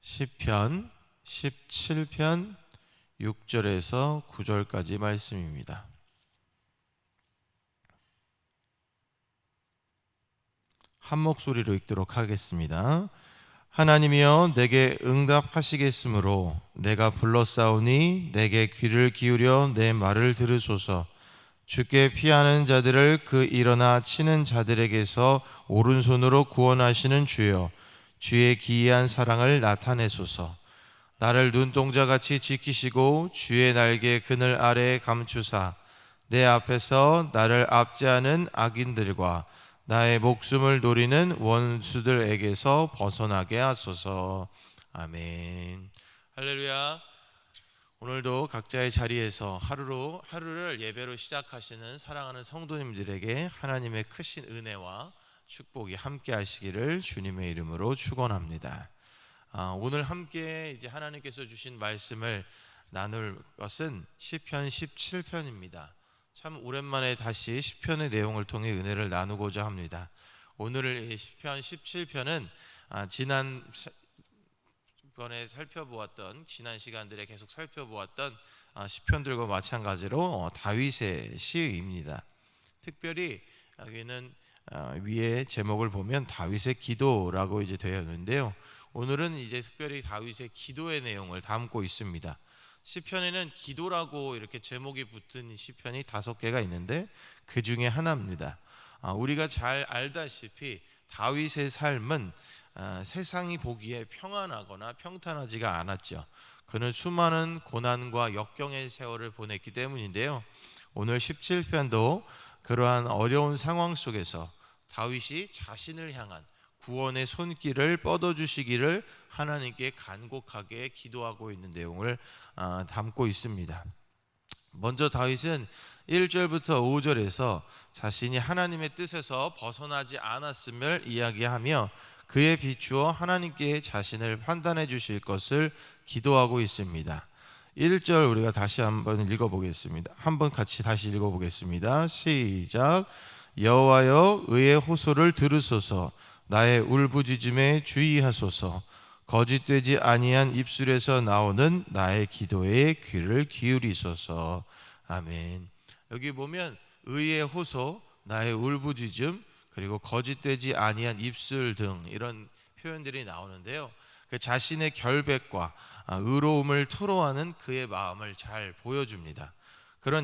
시편 17편 6절에서 9절까지 말씀입니다. 한 목소리로 읽도록 하겠습니다. 하나님이여 내게 응답하시겠으므로 내가 불렀사오니 내게 귀를 기울여 내 말을 들으소서. 주께 피하는 자들을 그 일어나 치는 자들에게서 오른손으로 구원하시는 주여, 주의 기이한 사랑을 나타내소서. 나를 눈동자같이 지키시고 주의 날개 그늘 아래에 감추사 내 앞에서 나를 압제하는 악인들과 나의 목숨을 노리는 원수들에게서 벗어나게 하소서. 아멘. 할렐루야. 오늘도 각자의 자리에서 하루를 예배로 시작하시는 사랑하는 성도님들에게 하나님의 크신 은혜와 축복이 함께 하시기를 주님의 이름으로 축원합니다. 오늘 함께 이제 하나님께서 주신 말씀을 나눌 것은 시편 17편입니다. 참 오랜만에 다시 시편의 내용을 통해 은혜를 나누고자 합니다. 오늘 시편 17편은 지난번에 살펴보았던 지난 시간들에 계속 살펴보았던 시편들과 마찬가지로 다윗의 시입니다. 특별히 여기는 위에 제목을 보면 다윗의 기도라고 이제 되어 있는데요. 오늘은 이제 특별히 다윗의 기도의 내용을 담고 있습니다. 시편에는 기도라고 이렇게 제목이 붙은 시편이 5개가 있는데 그 중에 하나입니다. 우리가 잘 알다시피 다윗의 삶은 세상이 보기에 평안하거나 평탄하지가 않았죠. 그는 수많은 고난과 역경의 세월을 보냈기 때문인데요. 오늘 17편도 그러한 어려운 상황 속에서 다윗이 자신을 향한 구원의 손길을 뻗어주시기를 하나님께 간곡하게 기도하고 있는 내용을 담고 있습니다. 먼저 다윗은 1절부터 5절에서 자신이 하나님의 뜻에서 벗어나지 않았음을 이야기하며 그에 비추어 하나님께 자신을 판단해 주실 것을 기도하고 있습니다. 1절 우리가 다시 한번 읽어보겠습니다. 한번 같이 다시 읽어보겠습니다. 시작. 여호와여 의의 호소를 들으소서. 나의 울부짖음에 주의하소서. 거짓되지 아니한 입술에서 나오는 나의 기도에 귀를 기울이소서. 아멘. 여기 보면 의의 호소, 나의 울부짖음, 그리고 거짓되지 아니한 입술 등 이런 표현들이 나오는데요. 그 자신의 결백과 의로움을 토로하는 그의 마음을 잘 보여줍니다.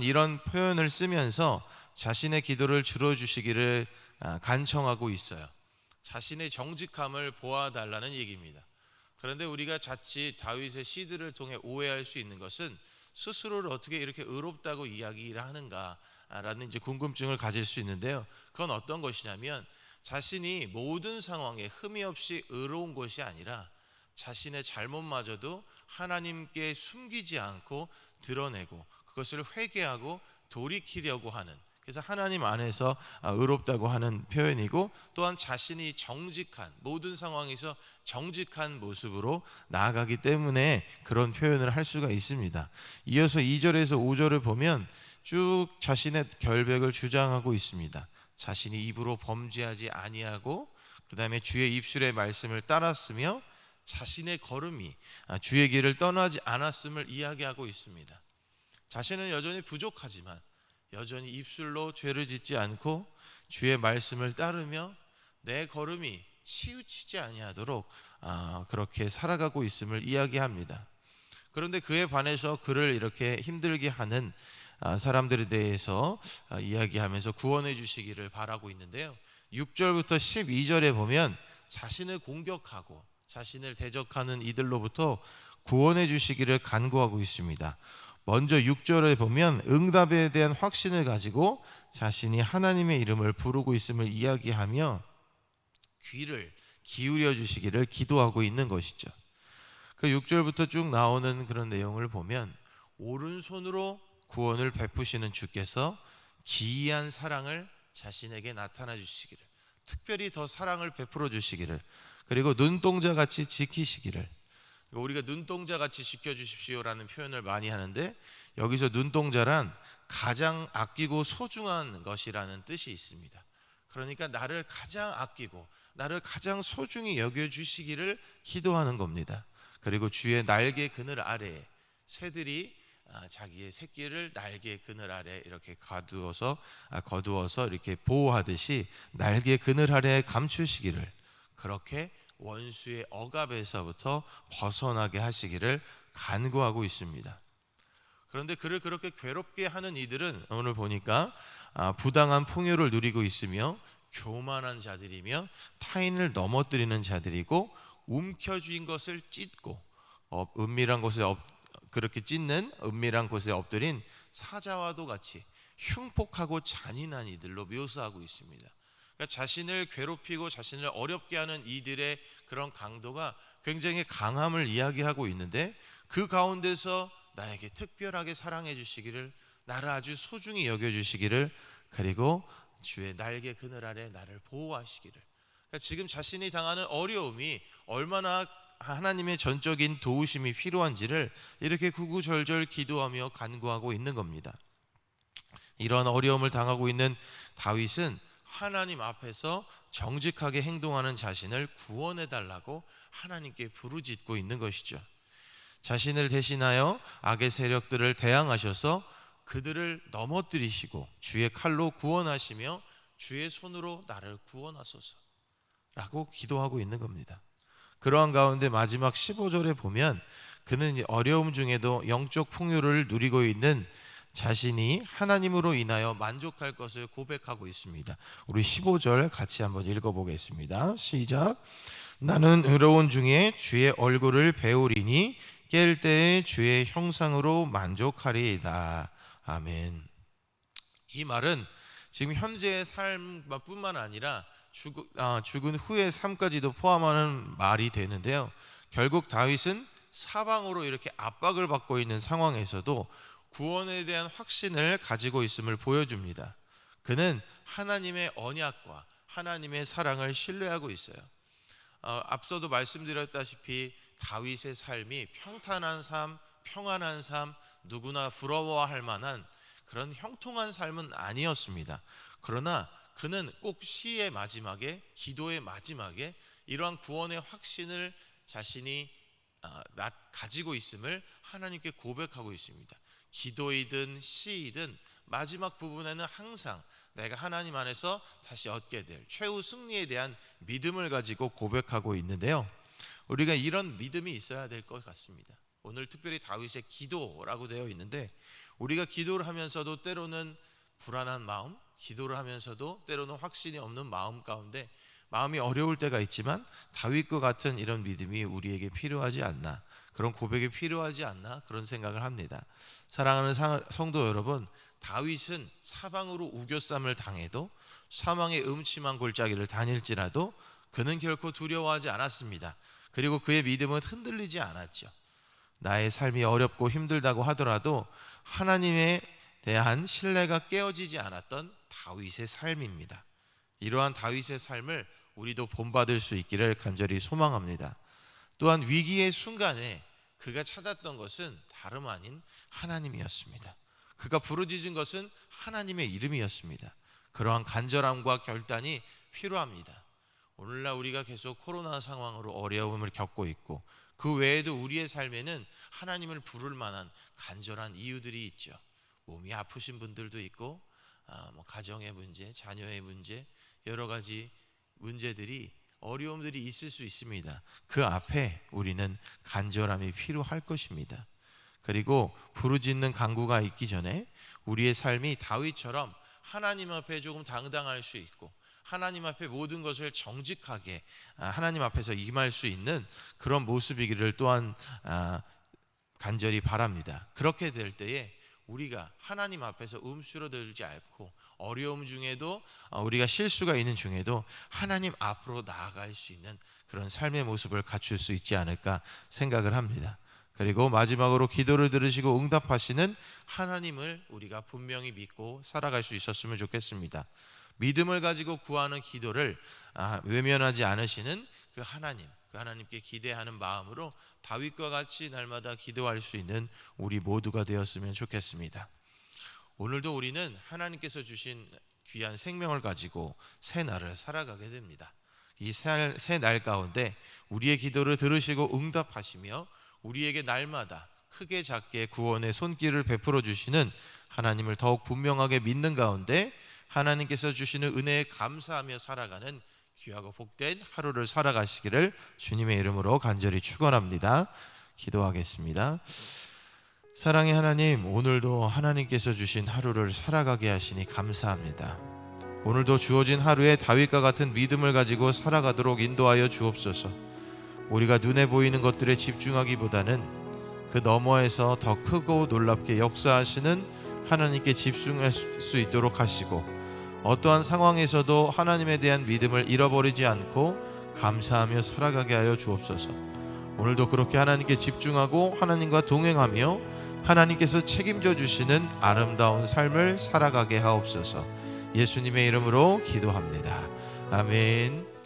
이런 표현을 쓰면서 자신의 기도를 들어주시기를 간청하고 있어요. 자신의 정직함을 보아달라는 얘기입니다. 그런데 우리가 자칫 다윗의 시들을 통해 오해할 수 있는 것은 스스로를 어떻게 이렇게 의롭다고 이야기를 하는가라는 이제 궁금증을 가질 수 있는데요. 그건 어떤 것이냐면 자신이 모든 상황에 흠이 없이 의로운 것이 아니라 자신의 잘못마저도 하나님께 숨기지 않고 드러내고 그것을 회개하고 돌이키려고 하는, 그래서 하나님 안에서 의롭다고 하는 표현이고, 또한 자신이 정직한, 모든 상황에서 정직한 모습으로 나아가기 때문에 그런 표현을 할 수가 있습니다. 이어서 2절에서 5절을 보면 쭉 자신의 결백을 주장하고 있습니다. 자신이 입으로 범죄하지 아니하고 그 다음에 주의 입술의 말씀을 따랐으며 자신의 걸음이 주의 길을 떠나지 않았음을 이야기하고 있습니다. 자신은 여전히 부족하지만 여전히 입술로 죄를 짓지 않고 주의 말씀을 따르며 내 걸음이 치우치지 아니하도록 그렇게 살아가고 있음을 이야기합니다. 그런데 그에 반해서 그를 이렇게 힘들게 하는 사람들에 대해서 이야기하면서 구원해 주시기를 바라고 있는데요. 6절부터 12절에 보면 자신을 공격하고 자신을 대적하는 이들로부터 구원해 주시기를 간구하고 있습니다. 먼저 6절에 보면 응답에 대한 확신을 가지고 자신이 하나님의 이름을 부르고 있음을 이야기하며 귀를 기울여 주시기를 기도하고 있는 것이죠. 그 6절부터 쭉 나오는 그런 내용을 보면 오른손으로 구원을 베푸시는 주께서 기이한 사랑을 자신에게 나타나 주시기를, 특별히 더 사랑을 베풀어 주시기를, 그리고 눈동자같이 지키시기를. 우리가 눈동자같이 지켜주십시오라는 표현을 많이 하는데 여기서 눈동자란 가장 아끼고 소중한 것이라는 뜻이 있습니다. 그러니까 나를 가장 아끼고 나를 가장 소중히 여겨주시기를 기도하는 겁니다. 그리고 주의 날개 그늘 아래에 새들이 자기의 새끼를 날개 그늘 아래 이렇게 거두어서 이렇게 보호하듯이 날개 그늘 아래에 감추시기를, 그렇게 원수의 억압에서부터 벗어나게 하시기를 간구하고 있습니다. 그런데 그를 그렇게 괴롭게 하는 이들은 오늘 보니까 부당한 풍요를 누리고 있으며 교만한 자들이며 타인을 넘어뜨리는 자들이고 움켜쥔 것을 찢고 은밀한 곳에 그렇게 찢는 은밀한 곳에 엎드린 사자와도 같이 흉폭하고 잔인한 이들로 묘사하고 있습니다. 그러니까 자신을 괴롭히고 자신을 어렵게 하는 이들의 그런 강도가 굉장히 강함을 이야기하고 있는데, 그 가운데서 나에게 특별하게 사랑해 주시기를, 나를 아주 소중히 여겨 주시기를, 그리고 주의 날개 그늘 아래 나를 보호하시기를. 그러니까 지금 자신이 당하는 어려움이 얼마나 하나님의 전적인 도우심이 필요한지를 이렇게 구구절절 기도하며 간구하고 있는 겁니다. 이런 어려움을 당하고 있는 다윗은 하나님 앞에서 정직하게 행동하는 자신을 구원해 달라고 하나님께 부르짖고 있는 것이죠. 자신을 대신하여 악의 세력들을 대항하셔서 그들을 넘어뜨리시고 주의 칼로 구원하시며 주의 손으로 나를 구원하소서 라고 기도하고 있는 겁니다. 그러한 가운데 마지막 15절에 보면 그는 어려움 중에도 영적 풍요를 누리고 있는 자신이 하나님으로 인하여 만족할 것을 고백하고 있습니다. 우리 15절 같이 한번 읽어보겠습니다. 시작. 나는 의로운 중에 주의 얼굴을 배우리니 깰 때에 주의 형상으로 만족하리이다. 아멘. 이 말은 지금 현재의 삶뿐만 아니라 죽은 후의 삶까지도 포함하는 말이 되는데요. 결국 다윗은 사방으로 이렇게 압박을 받고 있는 상황에서도 구원에 대한 확신을 가지고 있음을 보여줍니다. 그는 하나님의 언약과 하나님의 사랑을 신뢰하고 있어요. 앞서도 말씀드렸다시피 다윗의 삶이 평탄한 삶, 평안한 삶, 누구나 부러워할 만한 그런 형통한 삶은 아니었습니다. 그러나 그는 꼭 시의 마지막에, 기도의 마지막에 이러한 구원의 확신을 자신이 가지고 있음을 하나님께 고백하고 있습니다. 기도이든 시이든 마지막 부분에는 항상 내가 하나님 안에서 다시 얻게 될 최후 승리에 대한 믿음을 가지고 고백하고 있는데요. 우리가 이런 믿음이 있어야 될 것 같습니다. 오늘 특별히 다윗의 기도라고 되어 있는데, 우리가 기도를 하면서도 때로는 불안한 마음, 기도를 하면서도 때로는 확신이 없는 마음 가운데 마음이 어려울 때가 있지만 다윗과 같은 이런 믿음이 우리에게 필요하지 않나, 그런 고백이 필요하지 않나, 그런 생각을 합니다. 사랑하는 성도 여러분, 다윗은 사방으로 우겨쌈을 당해도 사망의 음침한 골짜기를 다닐지라도 그는 결코 두려워하지 않았습니다. 그리고 그의 믿음은 흔들리지 않았죠. 나의 삶이 어렵고 힘들다고 하더라도 하나님에 대한 신뢰가 깨어지지 않았던 다윗의 삶입니다. 이러한 다윗의 삶을 우리도 본받을 수 있기를 간절히 소망합니다. 또한 위기의 순간에 그가 찾았던 것은 다름 아닌 하나님이었습니다. 그가 부르짖은 것은 하나님의 이름이었습니다. 그러한 간절함과 결단이 필요합니다. 오늘날 우리가 계속 코로나 상황으로 어려움을 겪고 있고, 그 외에도 우리의 삶에는 하나님을 부를 만한 간절한 이유들이 있죠. 몸이 아프신 분들도 있고, 가정의 문제, 자녀의 문제, 여러 가지 문제들이, 어려움들이 있을 수 있습니다. 그 앞에 우리는 간절함이 필요할 것입니다. 그리고 부르짖는 간구가 있기 전에 우리의 삶이 다윗처럼 하나님 앞에 조금 당당할 수 있고, 하나님 앞에 모든 것을 정직하게 하나님 앞에서 임할 수 있는 그런 모습이기를 또한 간절히 바랍니다. 그렇게 될 때에 우리가 하나님 앞에서 움츠러들지 않고, 어려움 중에도 우리가 실수가 있는 중에도 하나님 앞으로 나아갈 수 있는 그런 삶의 모습을 갖출 수 있지 않을까 생각을 합니다. 그리고 마지막으로 기도를 들으시고 응답하시는 하나님을 우리가 분명히 믿고 살아갈 수 있었으면 좋겠습니다. 믿음을 가지고 구하는 기도를 외면하지 않으시는 그 하나님께 기대하는 마음으로 다윗과 같이 날마다 기도할 수 있는 우리 모두가 되었으면 좋겠습니다. 오늘도 우리는 하나님께서 주신 귀한 생명을 가지고 새 날을 살아가게 됩니다. 이 새 날 가운데 우리의 기도를 들으시고 응답하시며 우리에게 날마다 크게 작게 구원의 손길을 베풀어 주시는 하나님을 더욱 분명하게 믿는 가운데 하나님께서 주시는 은혜에 감사하며 살아가는 귀하고 복된 하루를 살아가시기를 주님의 이름으로 간절히 축원합니다. 기도하겠습니다. 사랑의 하나님, 오늘도 하나님께서 주신 하루를 살아가게 하시니 감사합니다. 오늘도 주어진 하루에 다윗과 같은 믿음을 가지고 살아가도록 인도하여 주옵소서. 우리가 눈에 보이는 것들에 집중하기보다는 그 너머에서 더 크고 놀랍게 역사하시는 하나님께 집중할 수 있도록 하시고, 어떠한 상황에서도 하나님에 대한 믿음을 잃어버리지 않고 감사하며 살아가게 하여 주옵소서. 오늘도 그렇게 하나님께 집중하고 하나님과 동행하며 하나님께서 책임져 주시는 아름다운 삶을 살아가게 하옵소서. 예수님의 이름으로 기도합니다. 아멘.